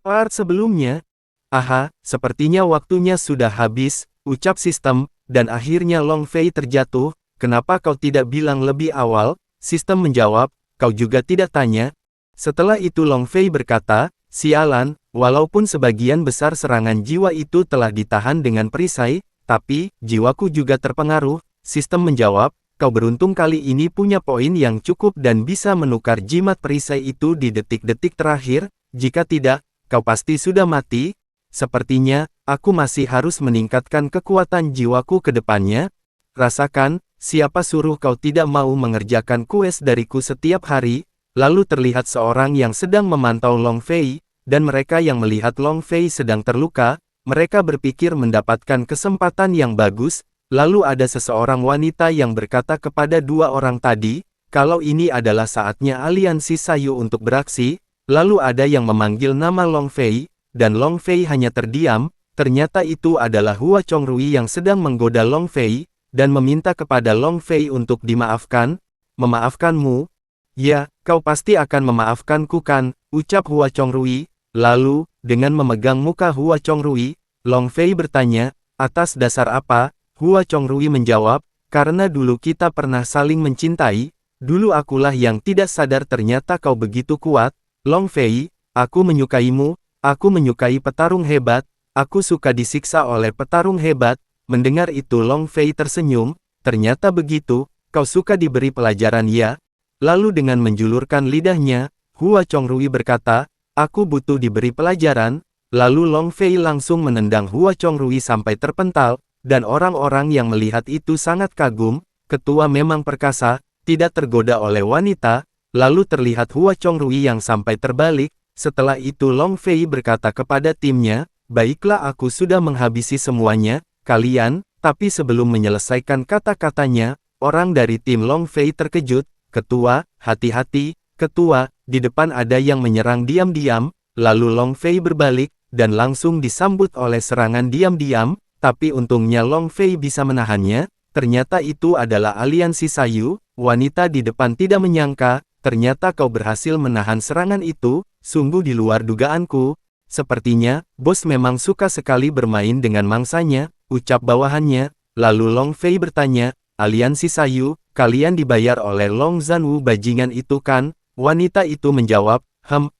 Part sebelumnya. Aha, sepertinya waktunya sudah habis, ucap sistem, dan akhirnya Long Fei terjatuh. Kenapa kau tidak bilang lebih awal? Sistem menjawab, kau juga tidak tanya. Setelah itu Long Fei berkata, sialan, walaupun sebagian besar serangan jiwa itu telah ditahan dengan perisai, tapi, jiwaku juga terpengaruh. Sistem menjawab, kau beruntung kali ini punya poin yang cukup dan bisa menukar jimat perisai itu di detik-detik terakhir. Jika tidak, kau pasti sudah mati. Sepertinya, aku masih harus meningkatkan kekuatan jiwaku ke depannya. Rasakan, siapa suruh kau tidak mau mengerjakan kues dariku setiap hari? Lalu terlihat seorang yang sedang memantau Long Fei, dan mereka yang melihat Long Fei sedang terluka, mereka berpikir mendapatkan kesempatan yang bagus. Lalu ada seseorang wanita yang berkata kepada dua orang tadi, kalau ini adalah saatnya aliansi Sayu untuk beraksi. Lalu ada yang memanggil nama Long Fei, dan Long Fei hanya terdiam. Ternyata itu adalah Hua Chongrui yang sedang menggoda Long Fei, dan meminta kepada Long Fei untuk dimaafkan. Memaafkanmu? Ya, kau pasti akan memaafkanku kan, ucap Hua Chongrui. Lalu, dengan memegang muka Hua Chongrui, Long Fei bertanya, atas dasar apa? Hua Chongrui menjawab, karena dulu kita pernah saling mencintai, dulu akulah yang tidak sadar ternyata kau begitu kuat. Long Fei, aku menyukaimu. Aku menyukai petarung hebat, aku suka disiksa oleh petarung hebat. Mendengar itu Long Fei tersenyum, ternyata begitu, kau suka diberi pelajaran ya? Lalu dengan menjulurkan lidahnya, Hua Chongrui berkata, aku butuh diberi pelajaran. Lalu Long Fei langsung menendang Hua Chongrui sampai terpental, dan orang-orang yang melihat itu sangat kagum. Ketua memang perkasa, tidak tergoda oleh wanita. Lalu terlihat Hua Chongrui yang sampai terbalik. Setelah itu Long Fei berkata kepada timnya, baiklah aku sudah menghabisi semuanya, kalian, tapi sebelum menyelesaikan kata-katanya, orang dari tim Long Fei terkejut, ketua, hati-hati, ketua, di depan ada yang menyerang diam-diam. Lalu Long Fei berbalik, dan langsung disambut oleh serangan diam-diam, tapi untungnya Long Fei bisa menahannya. Ternyata itu adalah aliansi Sayu. Wanita di depan tidak menyangka, ternyata kau berhasil menahan serangan itu. Sungguh di luar dugaanku. Sepertinya, bos memang suka sekali bermain dengan mangsanya, ucap bawahannya. Lalu Long Fei bertanya, aliansi Sayu, kalian dibayar oleh Long Zanwu bajingan itu kan? Wanita itu menjawab,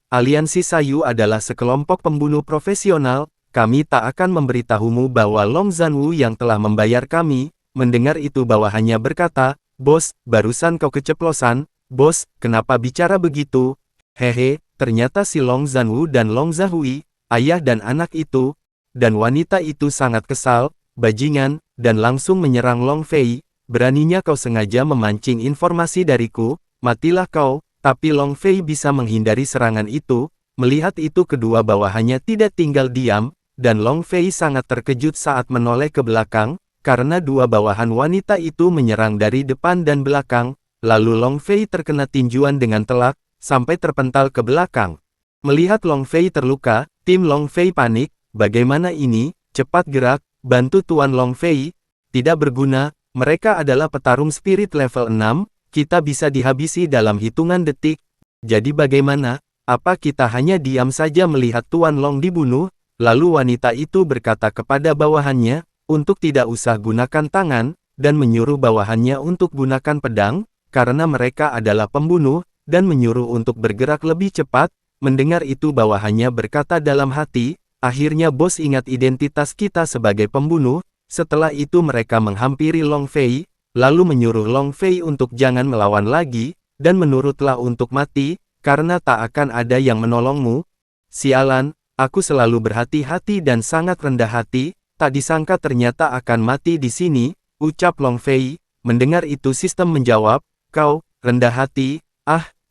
aliansi Sayu adalah sekelompok pembunuh profesional, kami tak akan memberitahumu bahwa Long Zanwu yang telah membayar kami. Mendengar itu bawahannya berkata, bos, barusan kau keceplosan. Bos, kenapa bicara begitu? Hehe. Ternyata si Long Zanwu dan Long Zahui, ayah dan anak itu, dan wanita itu sangat kesal, bajingan, dan langsung menyerang Long Fei. Beraninya kau sengaja memancing informasi dariku, matilah kau. Tapi Long Fei bisa menghindari serangan itu. Melihat itu kedua bawahannya tidak tinggal diam, dan Long Fei sangat terkejut saat menoleh ke belakang, karena dua bawahan wanita itu menyerang dari depan dan belakang. Lalu Long Fei terkena tinjuan dengan telak, sampai terpental ke belakang. Melihat Long Fei terluka, tim Long Fei panik, bagaimana ini, cepat gerak, bantu Tuan Long Fei. Tidak berguna, mereka adalah petarung spirit level 6, kita bisa dihabisi dalam hitungan detik. Jadi bagaimana, apa kita hanya diam saja melihat Tuan Long dibunuh? Lalu wanita itu berkata kepada bawahannya, untuk tidak usah gunakan tangan, dan menyuruh bawahannya untuk gunakan pedang, karena mereka adalah pembunuh, dan menyuruh untuk bergerak lebih cepat. Mendengar itu bawahannya berkata dalam hati, akhirnya bos ingat identitas kita sebagai pembunuh. Setelah itu mereka menghampiri Long Fei, lalu menyuruh Long Fei untuk jangan melawan lagi, dan menurutlah untuk mati, karena tak akan ada yang menolongmu. Sialan, aku selalu berhati-hati dan sangat rendah hati, tak disangka ternyata akan mati di sini, ucap Long Fei. Mendengar itu sistem menjawab, kau, rendah hati,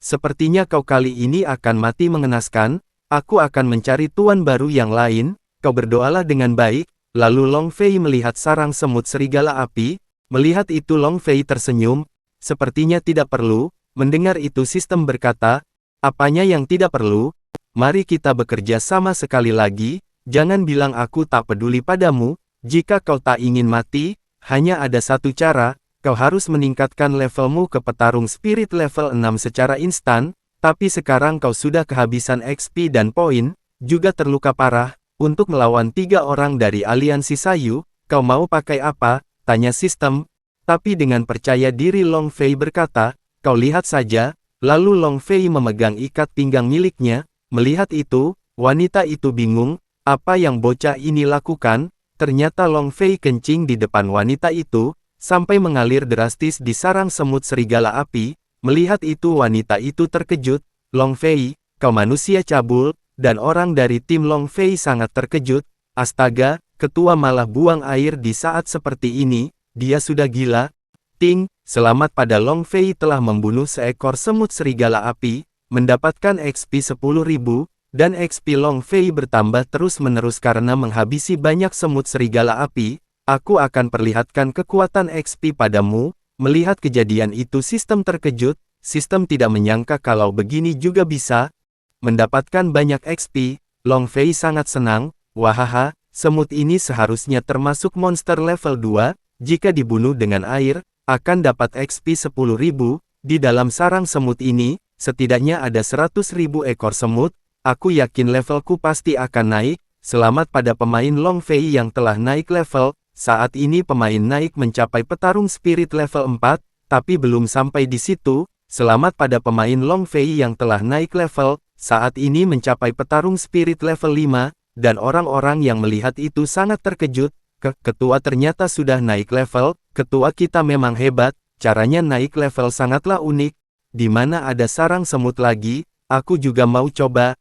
sepertinya kau kali ini akan mati mengenaskan, aku akan mencari tuan baru yang lain, kau berdoalah dengan baik. Lalu Long Fei melihat sarang semut serigala api, melihat itu Long Fei tersenyum, sepertinya tidak perlu. Mendengar itu sistem berkata, apanya yang tidak perlu? Mari kita bekerja sama sekali lagi, jangan bilang aku tak peduli padamu, jika kau tak ingin mati, hanya ada satu cara. Kau harus meningkatkan levelmu ke petarung spirit level 6 secara instan, tapi sekarang kau sudah kehabisan XP dan poin, juga terluka parah. Untuk melawan 3 orang dari aliansi Sayu, kau mau pakai apa? Tanya sistem. Tapi dengan percaya diri Long Fei berkata, kau lihat saja. Lalu Long Fei memegang ikat pinggang miliknya. Melihat itu, wanita itu bingung, apa yang bocah ini lakukan? Ternyata Long Fei kencing di depan wanita itu, sampai mengalir drastis di sarang semut serigala api. Melihat itu wanita itu terkejut, Long Fei, kau manusia cabul, dan orang dari tim Long Fei sangat terkejut. Astaga, ketua malah buang air di saat seperti ini, dia sudah gila. Ting, selamat pada Long Fei telah membunuh seekor semut serigala api, mendapatkan XP 10.000, dan XP Long Fei bertambah terus-menerus karena menghabisi banyak semut serigala api. Aku akan perlihatkan kekuatan XP padamu. Melihat kejadian itu sistem terkejut, sistem tidak menyangka kalau begini juga bisa mendapatkan banyak XP. Long Fei sangat senang, wahaha, semut ini seharusnya termasuk monster level 2, jika dibunuh dengan air, akan dapat XP 10.000, di dalam sarang semut ini, setidaknya ada 100.000 ekor semut, aku yakin levelku pasti akan naik. Selamat pada pemain Long Fei yang telah naik level. Saat ini pemain naik mencapai petarung spirit level 4, tapi belum sampai di situ. Selamat pada pemain Long Fei yang telah naik level, saat ini mencapai petarung spirit level 5, dan orang-orang yang melihat itu sangat terkejut. Ketua ternyata sudah naik level, ketua kita memang hebat, caranya naik level sangatlah unik. Di mana ada sarang semut lagi, aku juga mau coba.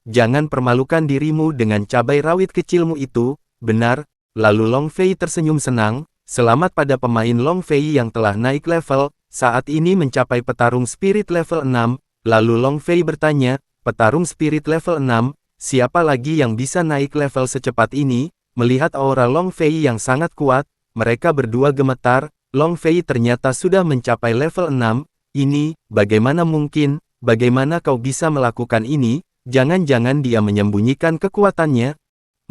Jangan permalukan dirimu dengan cabai rawit kecilmu itu, benar. Lalu Long Fei tersenyum senang, selamat pada pemain Long Fei yang telah naik level, saat ini mencapai petarung spirit level 6, lalu Long Fei bertanya, petarung spirit level 6, siapa lagi yang bisa naik level secepat ini? Melihat aura Long Fei yang sangat kuat, mereka berdua gemetar. Long Fei ternyata sudah mencapai level 6, ini, bagaimana mungkin, bagaimana kau bisa melakukan ini? Jangan-jangan dia menyembunyikan kekuatannya?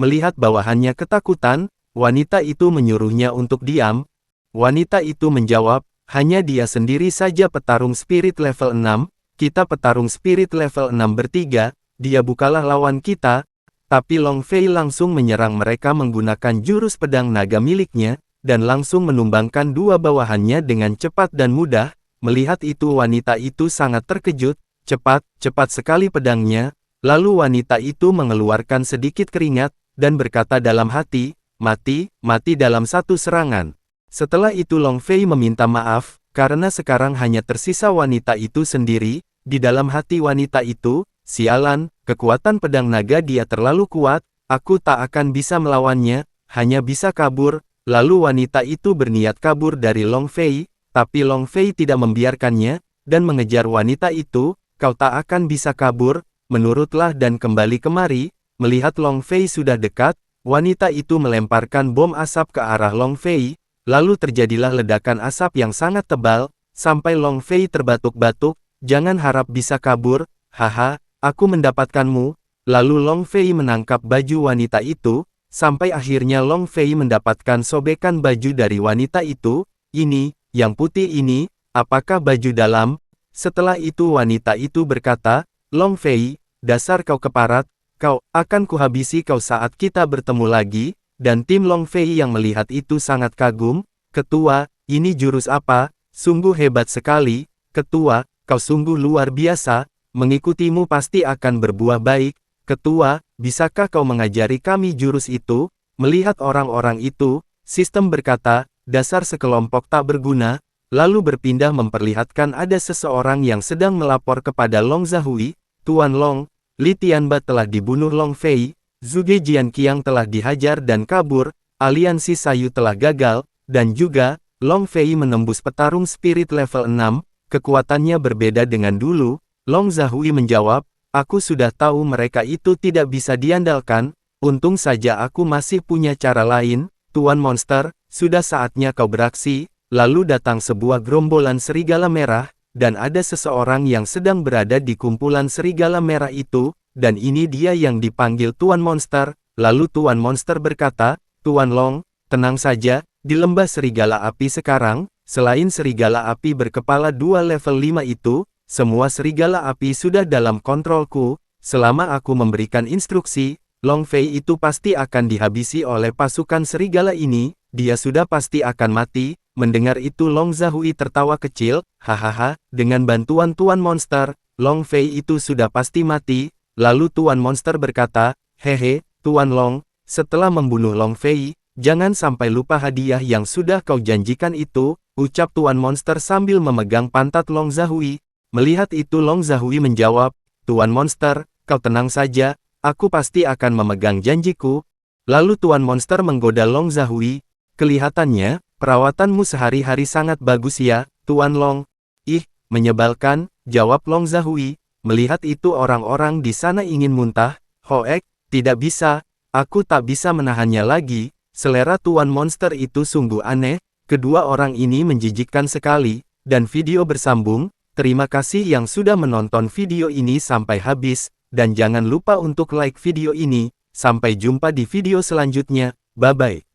Melihat bawahannya ketakutan, wanita itu menyuruhnya untuk diam. Wanita itu menjawab, hanya dia sendiri saja petarung spirit level 6, kita petarung spirit level 6 bertiga, dia bukanlah lawan kita. Tapi Long Fei langsung menyerang mereka menggunakan jurus pedang naga miliknya, dan langsung menumbangkan dua bawahannya dengan cepat dan mudah. Melihat itu wanita itu sangat terkejut, cepat sekali pedangnya. Lalu wanita itu mengeluarkan sedikit keringat, dan berkata dalam hati, mati dalam satu serangan. Setelah itu Long Fei meminta maaf, karena sekarang hanya tersisa wanita itu sendiri. Di dalam hati wanita itu, sialan, kekuatan pedang naga dia terlalu kuat, aku tak akan bisa melawannya, hanya bisa kabur. Lalu wanita itu berniat kabur dari Long Fei, tapi Long Fei tidak membiarkannya, dan mengejar wanita itu, kau tak akan bisa kabur, menurutlah dan kembali kemari. Melihat Long Fei sudah dekat, wanita itu melemparkan bom asap ke arah Long Fei, lalu terjadilah ledakan asap yang sangat tebal, sampai Long Fei terbatuk-batuk, jangan harap bisa kabur, haha, aku mendapatkanmu. Lalu Long Fei menangkap baju wanita itu, sampai akhirnya Long Fei mendapatkan sobekan baju dari wanita itu. Ini, yang putih ini, apakah baju dalam? Setelah itu wanita itu berkata, Long Fei, dasar kau keparat, kau akan kuhabisi kau saat kita bertemu lagi. Dan tim Long Fei yang melihat itu sangat kagum. Ketua, ini jurus apa? Sungguh hebat sekali. Ketua, kau sungguh luar biasa. Mengikutimu pasti akan berbuah baik. Ketua, bisakah kau mengajari kami jurus itu? Melihat orang-orang itu, sistem berkata, dasar sekelompok tak berguna. Lalu berpindah memperlihatkan ada seseorang yang sedang melapor kepada Long Zahui. Tuan Long, Li Tianba telah dibunuh Long Fei, Zhuge Jianqiang telah dihajar dan kabur, aliansi Sayu telah gagal, dan juga, Long Fei menembus petarung spirit level 6, kekuatannya berbeda dengan dulu. Long Zahui menjawab, aku sudah tahu mereka itu tidak bisa diandalkan, untung saja aku masih punya cara lain. Tuan Monster, sudah saatnya kau beraksi. Lalu datang sebuah gerombolan serigala merah, dan ada seseorang yang sedang berada di kumpulan serigala merah itu, dan ini dia yang dipanggil Tuan Monster. Lalu Tuan Monster berkata, Tuan Long, tenang saja, di lembah serigala api sekarang, selain serigala api berkepala 2 level 5 itu, semua serigala api sudah dalam kontrolku. selama aku memberikan instruksi, Long Fei itu pasti akan dihabisi oleh pasukan serigala ini, dia sudah pasti akan mati." Mendengar itu Long Zhui tertawa kecil, "Hahaha, dengan bantuan Tuan Monster, Long Fei itu sudah pasti mati." Lalu Tuan Monster berkata, "Hehe, Tuan Long, setelah membunuh Long Fei, jangan sampai lupa hadiah yang sudah kau janjikan itu," ucap Tuan Monster sambil memegang pantat Long Zhui. Melihat itu Long Zhui menjawab, "Tuan Monster, kau tenang saja, aku pasti akan memegang janjiku." Lalu Tuan Monster menggoda Long Zhui, "Kelihatannya, perawatanmu sehari-hari sangat bagus ya, Tuan Long." "Ih, menyebalkan," jawab Long Zhui. Melihat itu orang-orang di sana ingin muntah. "Hoek, tidak bisa, aku tak bisa menahannya lagi." Selera Tuan Monster itu sungguh aneh, kedua orang ini menjijikkan sekali, dan video bersambung. Terima kasih yang sudah menonton video ini sampai habis, dan jangan lupa untuk like video ini. Sampai jumpa di video selanjutnya, bye-bye.